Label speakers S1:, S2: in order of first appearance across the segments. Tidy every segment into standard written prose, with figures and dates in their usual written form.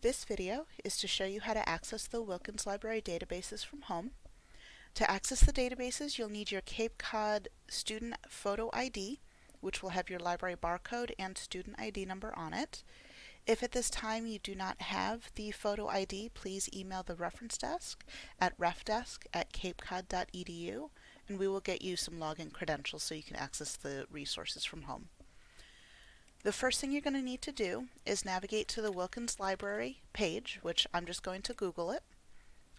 S1: This video is to show you how to access the Wilkens Library databases from home. To access the databases, you'll need your Cape Cod Student Photo ID, which will have your library barcode and student ID number on it. If at this time you do not have the photo ID, please email the reference desk at refdesk@capecod.edu, and we will get you some login credentials so you can access the resources from home. The first thing you're going to need to do is navigate to the Wilkens Library page, which I'm just going to Google it.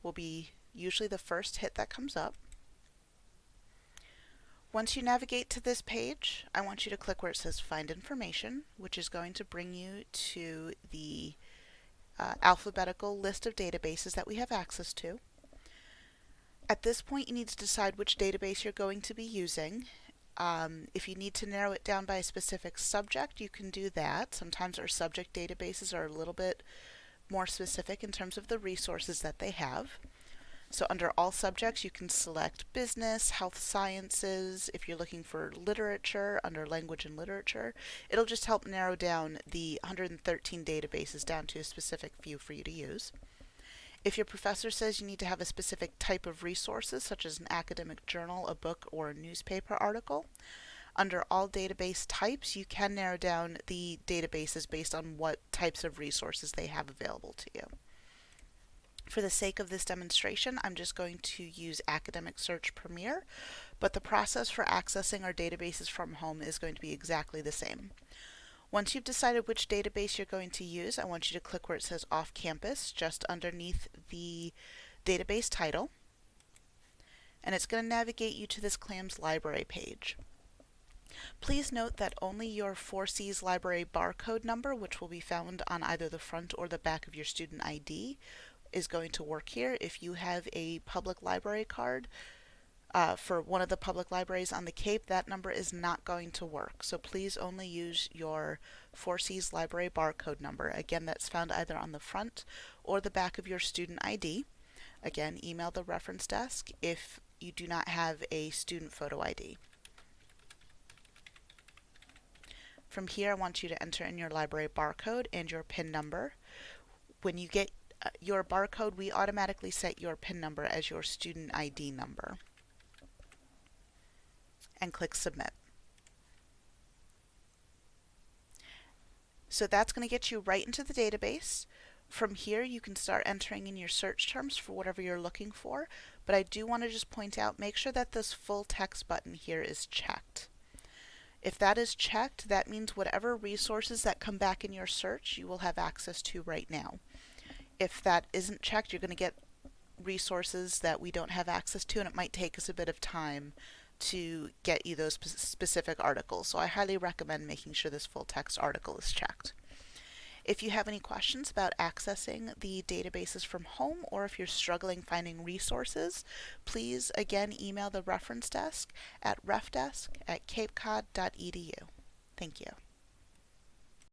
S1: Will be usually the first hit that comes up. Once you navigate to this page, I want you to click where it says Find Information, which is going to bring you to the alphabetical list of databases that we have access to. At this point, you need to decide which database you're going to be using. If you need to narrow it down by a specific subject, you can do that. Sometimes our subject databases are a little bit more specific in terms of the resources that they have. So under all subjects, you can select business, health sciences. If you're looking for literature, under language and literature, it'll just help narrow down the 113 databases down to a specific few for you to use. If your professor says you need to have a specific type of resources, such as an academic journal, a book, or a newspaper article, under all database types, you can narrow down the databases based on what types of resources they have available to you. For the sake of this demonstration, I'm just going to use Academic Search Premier, but the process for accessing our databases from home is going to be exactly the same. Once you've decided which database you're going to use, I want you to click where it says Off Campus, just underneath the database title, and it's going to navigate you to this CLAMS library page. Please note that only your 4Cs library barcode number, which will be found on either the front or the back of your student ID, is going to work here. If you have a public library card for one of the public libraries on the Cape, that number is not going to work. So please only use your 4Cs library barcode number. Again, that's found either on the front or the back of your student ID. Again, email the reference desk if you do not have a student photo ID. From here, I want you to enter in your library barcode and your PIN number. When you get your barcode, we automatically set your PIN number as your student ID number. And click Submit. So that's going to get you right into the database. From here, you can start entering in your search terms for whatever you're looking for, but I do want to just point out, make sure that this full text button here is checked. If that is checked, that means whatever resources that come back in your search, you will have access to right now. If that isn't checked, you're going to get resources that we don't have access to, and it might take us a bit of time to get you those specific articles. So I highly recommend making sure this full text article is checked. If you have any questions about accessing the databases from home, or if you're struggling finding resources, please again email the reference desk at refdesk@capecod.edu. Thank you.